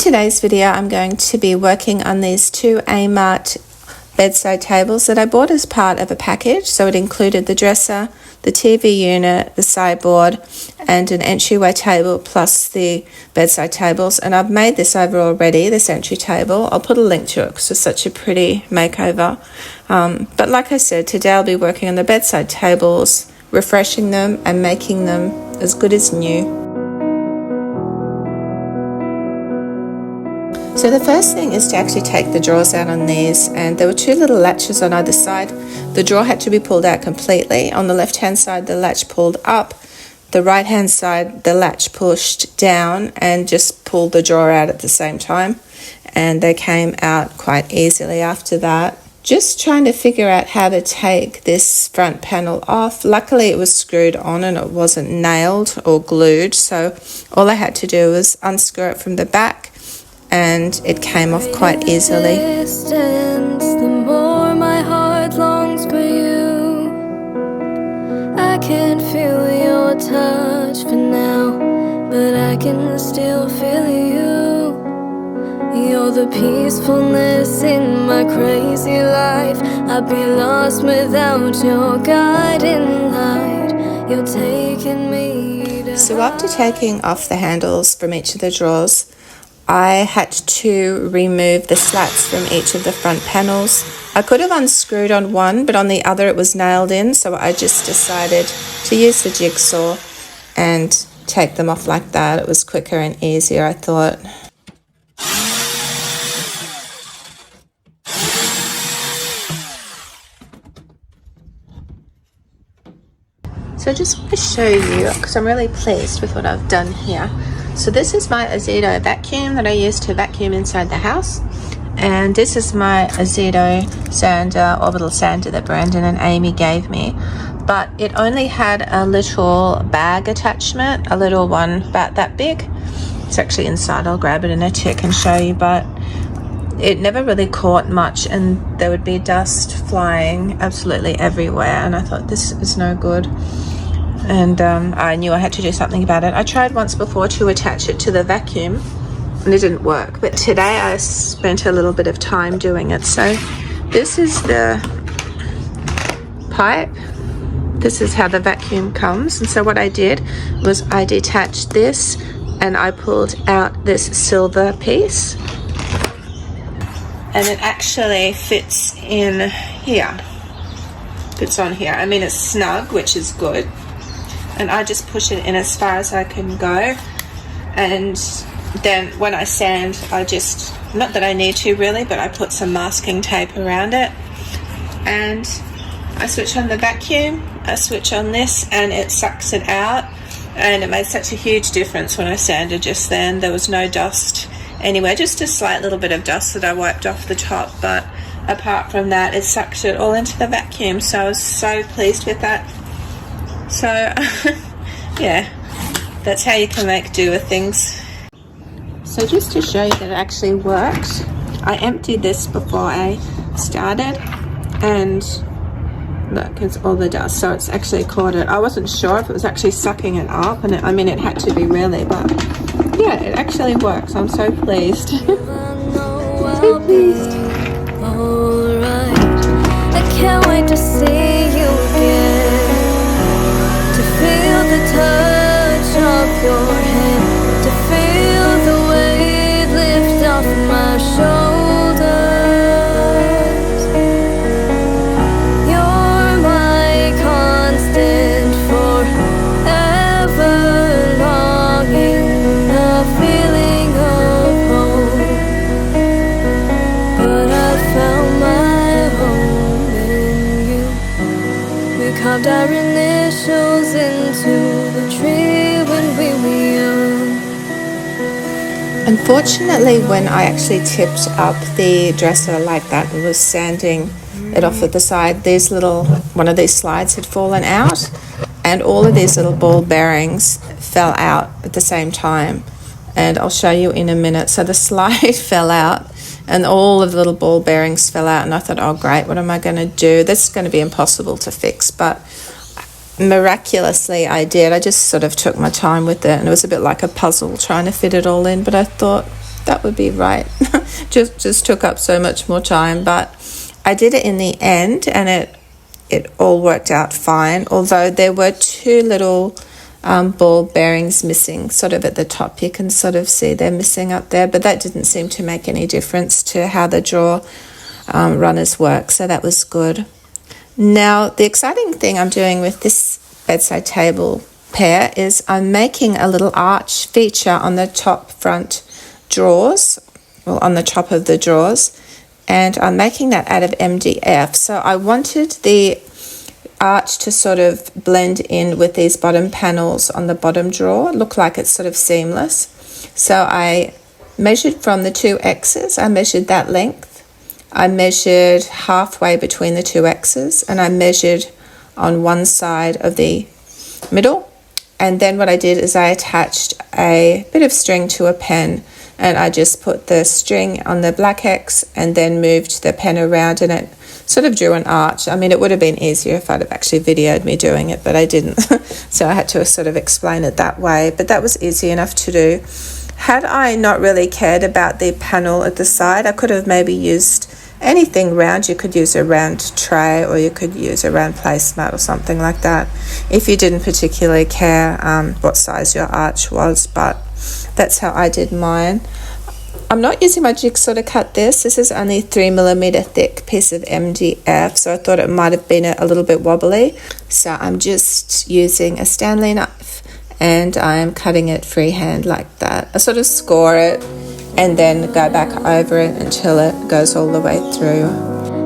today's video, I'm going to be working on these two Amart bedside tables that I bought as part of a package. So it included the dresser, the TV unit, the sideboard, and an entryway table plus the bedside tables. And I've made this over already, this entry table. I'll put a link to it because it's such a pretty makeover. But like I said, today I'll be working on the bedside tables, refreshing them and making them as good as new. So the first thing is to actually take the drawers out on these, and there were two little latches on either side. The drawer had to be pulled out completely. On the left hand side the latch pulled up, the right hand side the latch pushed down and just pulled the drawer out at the same time, and they came out quite easily after that. Just trying to figure out how to take this front panel off. Luckily it was screwed on and it wasn't nailed or glued, so all I had to do was unscrew it from the back and it came off quite easily. The more my heart longs for you, I can't feel your touch for now, but I can still feel you. You're the peacefulness in my crazy life. I'd be lost without your guiding light. You're taking me to So after taking off the handles from each of the drawers, I had to remove the slats from each of the front panels. I could have unscrewed on one, but on the other it was nailed in, so I just decided to use the jigsaw and take them off like that. It was quicker and easier, I thought. So I just want to show you, because I'm really pleased with what I've done here. So this is my Aussie vacuum that I use to vacuum inside the house, and this is my Aussie sander, orbital sander that Brandon and Amy gave me, but it only had a little bag attachment, a little one about that big. It's actually inside, I'll grab it in a tick and show you, but it never really caught much and there would be dust flying absolutely everywhere, and I thought this is no good. And I knew I had to do something about it. I tried once before to attach it to the vacuum and it didn't work, but today I spent a little bit of time doing it. So this is the pipe, this is how the vacuum comes, and so what I did was I detached this and I pulled out this silver piece, and it actually fits in here, fits on here. I mean, it's snug, which is good. And I just push it in as far as I can go, and then when I sand, I just, not that I need to really, but I put some masking tape around it, and I switch on the vacuum, I switch on this, and it sucks it out. And it made such a huge difference when I sanded just then. There was no dust anywhere, just a slight little bit of dust that I wiped off the top, but apart from that it sucked it all into the vacuum, so I was so pleased with that. So yeah, that's how you can make do with things. So just to show you that it actually worked, I emptied this before I started, and look, it's all the dust, so it's actually caught it. I wasn't sure if it was actually sucking it up, and I mean it had to be really, but yeah, it actually works. I'm so pleased. So pleased. Alright, I can't wait to see you again, to feel the touch of your hand, to feel the weight lift off my shoulders. You're my constant forever, longing, a feeling of home. But I found my home in you. We carved our initials into the tree when we were young. Unfortunately, when I actually tipped up the dresser like that and was sanding it off at the side, one of these slides had fallen out, and all of these little ball bearings fell out at the same time, and I'll show you in a minute. So the slide fell out and all of the little ball bearings fell out, and I thought, oh great, what am I going to do? This is going to be impossible to fix, but miraculously I did. I just sort of took my time with it, and it was a bit like a puzzle trying to fit it all in, but I thought that would be right. just took up so much more time, but I did it in the end, and it all worked out fine, although there were 2 little ball bearings missing sort of at the top. You can sort of see they're missing up there, but that didn't seem to make any difference to how the drawer runners work, so that was good. Now the exciting thing I'm doing with this bedside table pair is I'm making a little arch feature on the top front drawers, well, on the top of the drawers, and I'm making that out of MDF. So I wanted the arch to sort of blend in with these bottom panels on the bottom drawer, look like it's sort of seamless. So I measured from the 2 X's, I measured that length, I measured halfway between the 2 X's, and I measured on one side of the middle. And then what I did is I attached a bit of string to a pen, and I just put the string on the black X and then moved the pen around, and it sort of drew an arch. I mean, it would have been easier if I'd have actually videoed me doing it, but I didn't. So I had to sort of explain it that way, but that was easy enough to do. Had I not really cared about the panel at the side, I could have maybe used anything round. You could use a round tray, or you could use a round placemat or something like that if you didn't particularly care what size your arch was, but that's how I did mine. I'm not using my jigsaw to cut this. This is only 3mm thick piece of MDF, so I thought it might have been a little bit wobbly. So I'm just using a Stanley knife, and I'm cutting it freehand like that. I sort of score it and then go back over it until it goes all the way through.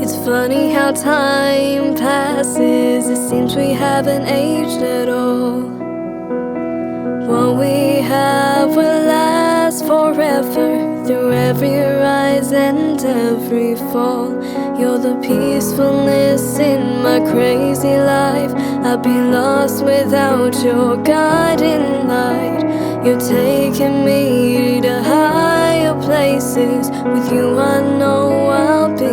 It's funny how time passes. It seems we haven't aged at all. What we have will last forever, through every rise and every fall. You're the peacefulness in my crazy life. I'd be lost without your guiding light. You're taking me to higher places. With you I know I'll be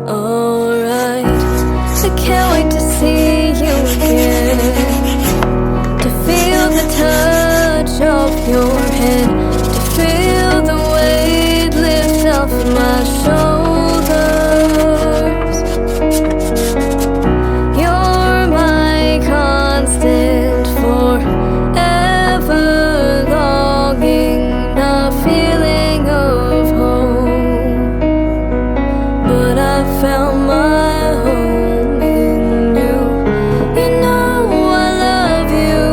alright. I can't wait to see you again, to feel the touch of your hand, to feel the weight lift off my shoulders. You're my constant forever, longing, not feeling of home. But I found my home in you. You know I love you,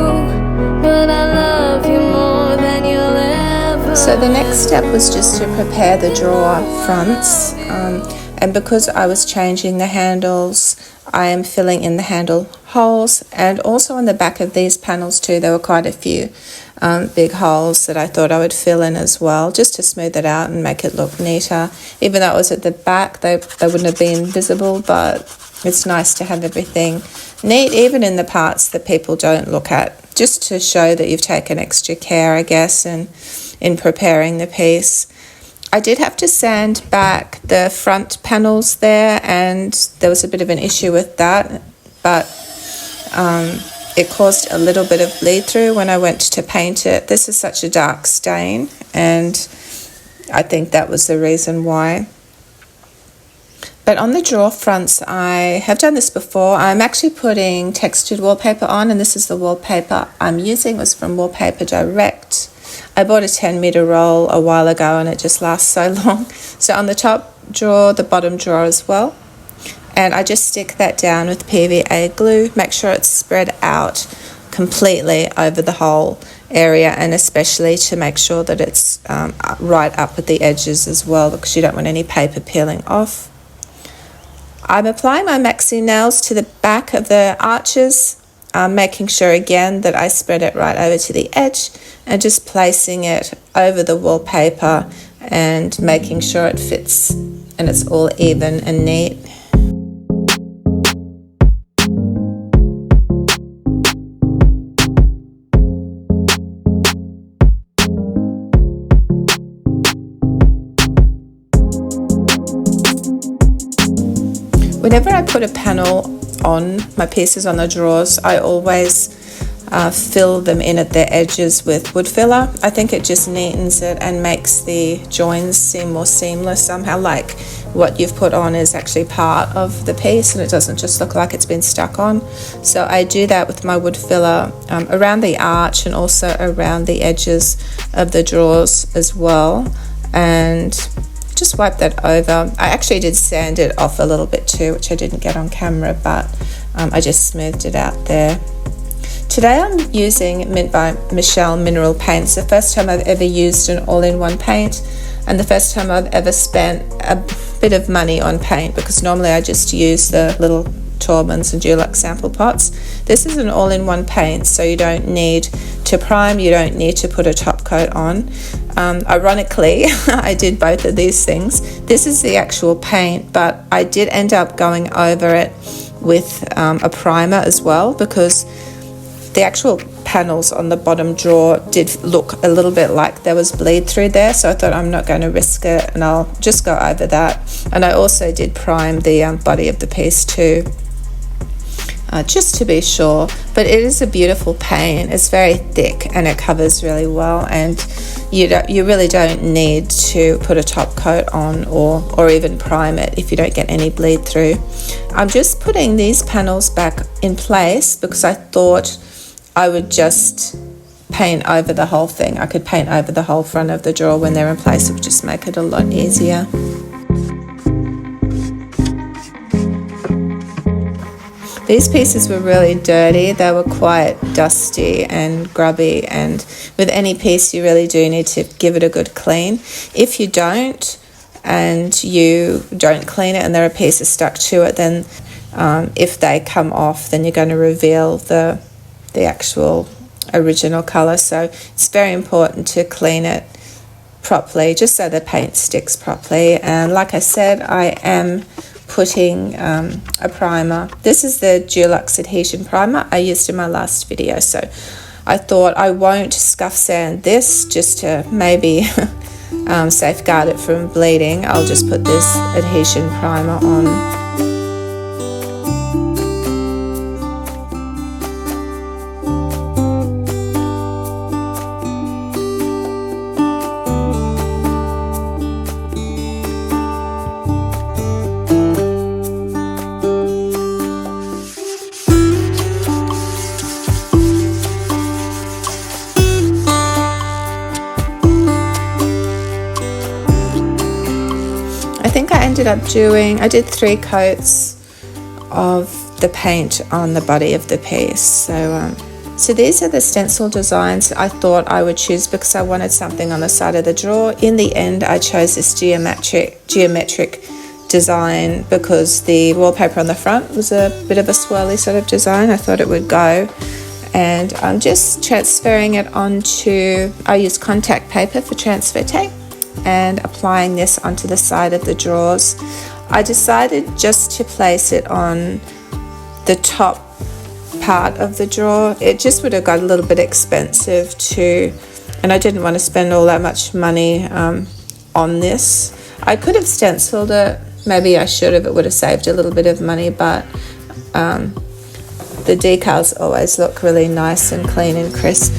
but I love you more than you'll ever. So the next step was just to prepare the drawer fronts, and because I was changing the handles, I am filling in the handle holes, and also on the back of these panels too, there were quite a few big holes that I thought I would fill in as well, just to smooth it out and make it look neater. Even though it was at the back, they wouldn't have been visible, but it's nice to have everything neat, even in the parts that people don't look at, just to show that you've taken extra care, I guess, in preparing the piece. I did have to sand back the front panels there, and there was a bit of an issue with that, but it caused a little bit of bleed through when I went to paint it. This is such a dark stain, and I think that was the reason why. But on the drawer fronts, I have done this before. I'm actually putting textured wallpaper on, and this is the wallpaper I'm using. It was from Wallpaper Direct. I bought a 10-meter roll a while ago, and it just lasts so long. So on the top drawer, the bottom drawer as well. And I just stick that down with PVA glue. Make sure it's spread out completely over the whole area, and especially to make sure that it's right up at the edges as well, because you don't want any paper peeling off. I'm applying my maxi nails to the back of the arches, making sure again that I spread it right over to the edge, and just placing it over the wallpaper and making sure it fits and it's all even and neat. Whenever I put a panel on my pieces on the drawers, I always fill them in at the edges with wood filler. I think it just neatens it and makes the joins seem more seamless somehow, like what you've put on is actually part of the piece and it doesn't just look like it's been stuck on. So I do that with my wood filler around the arch and also around the edges of the drawers as well, and just wipe that over. I actually did sand it off a little bit too, which I didn't get on camera, but I just smoothed it out there. Today I'm using Mint by Michelle mineral paints. The first time I've ever used an all-in-one paint, and the first time I've ever spent a bit of money on paint, because normally I just use the little Taubmans and Dulux sample pots. This is an all-in-one paint, so you don't need to prime, you don't need to put a top coat on. Ironically, I did both of these things. This is the actual paint, but I did end up going over it with a primer as well, because the actual panels on the bottom drawer did look a little bit like there was bleed through there, so I thought I'm not going to risk it and I'll just go over that. And I also did prime the body of the piece too, just to be sure. But it is a beautiful paint. It's very thick and it covers really well, and you really don't need to put a top coat on or even prime it if you don't get any bleed through. I'm just putting these panels back in place because I thought I would just paint over the whole thing. I could paint over the whole front of the drawer when they're in place. It would just make it a lot easier. These pieces were really dirty. They were quite dusty and grubby, and with any piece you really do need to give it a good clean. If you don't, and you don't clean it and there are pieces stuck to it, then if they come off, then you're going to reveal the actual original colour. So it's very important to clean it properly, just so the paint sticks properly. And like I said, I am putting a primer. This is the Dulux adhesion primer I used in my last video, so I thought I won't scuff sand this, just to maybe safeguard it from bleeding. I'll just put this adhesion primer on. I did 3 coats of the paint on the body of the piece. So these are the stencil designs I thought I would choose because I wanted something on the side of the drawer. In the end, I chose this geometric design because the wallpaper on the front was a bit of a swirly sort of design. I thought it would go. And I'm just transferring it onto, I use contact paper for transfer tape, and applying this onto the side of the drawers. I decided just to place it on the top part of the drawer. It just would have got a little bit expensive too, and I didn't want to spend all that much money on this. I could have stenciled it, maybe I should have, it would have saved a little bit of money, but the decals always look really nice and clean and crisp.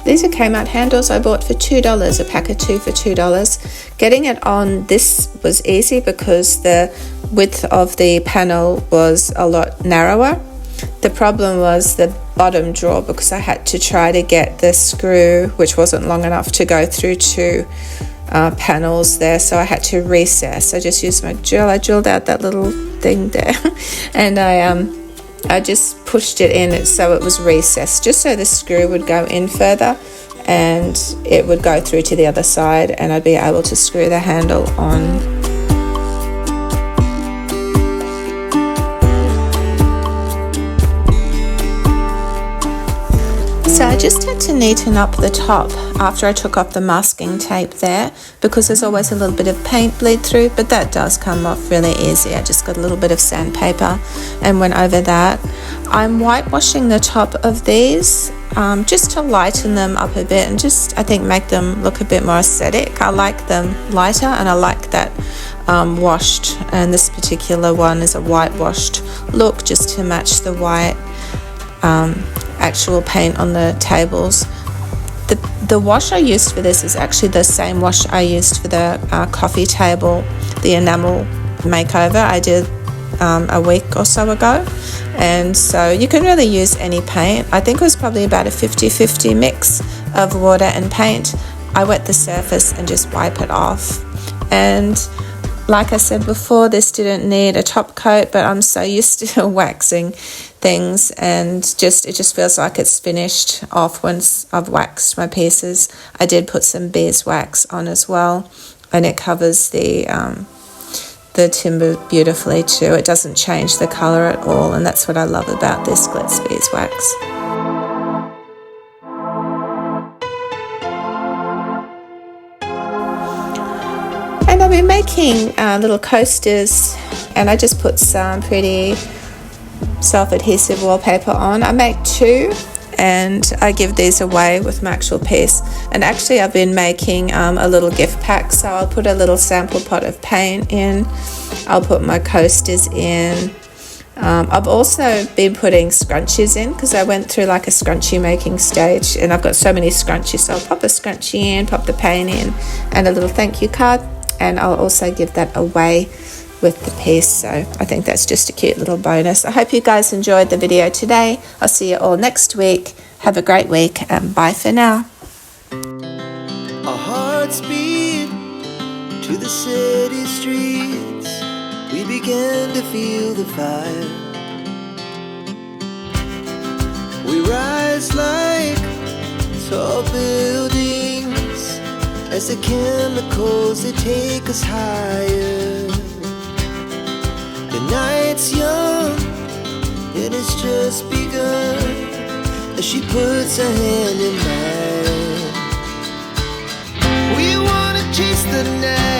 These are Kmart handles I bought for $2, a pack of 2 for $2. Getting it on this was easy because the width of the panel was a lot narrower. The problem was the bottom drawer, because I had to try to get the screw, which wasn't long enough to go through 2 panels there, so I had to recess. I just used my drill. I drilled out that little thing there and I just pushed it in so it was recessed, just so the screw would go in further and it would go through to the other side and I'd be able to screw the handle on. So I just had to neaten up the top after I took off the masking tape there, because there's always a little bit of paint bleed through, but that does come off really easy. I just got a little bit of sandpaper and went over that. I'm whitewashing the top of these just to lighten them up a bit and just, I think, make them look a bit more aesthetic. I like them lighter, and I like that washed, and this particular one is a whitewashed look just to match the white actual paint on the tables. The wash I used for this is actually the same wash I used for the coffee table, the enamel makeover I did a week or so ago. And so you can really use any paint. I think it was probably about a 50-50 mix of water and paint. I wet the surface and just wipe it off. And like I said before, this didn't need a top coat, but I'm so used to waxing things, and it just feels like it's finished off once I've waxed my pieces. I did put some beeswax on as well, and it covers the timber beautifully too. It doesn't change the colour at all, and that's what I love about this Glitz beeswax. And I've been making little coasters, and I just put some pretty self-adhesive wallpaper on. I make 2, and I give these away with my actual piece. And actually I've been making a little gift pack, so I'll put a little sample pot of paint in, I'll put my coasters in. I've also been putting scrunchies in, because I went through like a scrunchie making stage, and I've got so many scrunchies, so I'll pop a scrunchie in, pop the paint in, and a little thank you card, and I'll also give that away with the piece. So I think that's just a cute little bonus. I hope you guys enjoyed the video today. I'll see you all next week. Have a great week, and bye for now. Our hearts beat to the city streets. We began to feel the fire. We rise like tall buildings as the chemicals, they take us higher. The night's young, and it's just begun, as she puts her hand in mine. We wanna chase the night.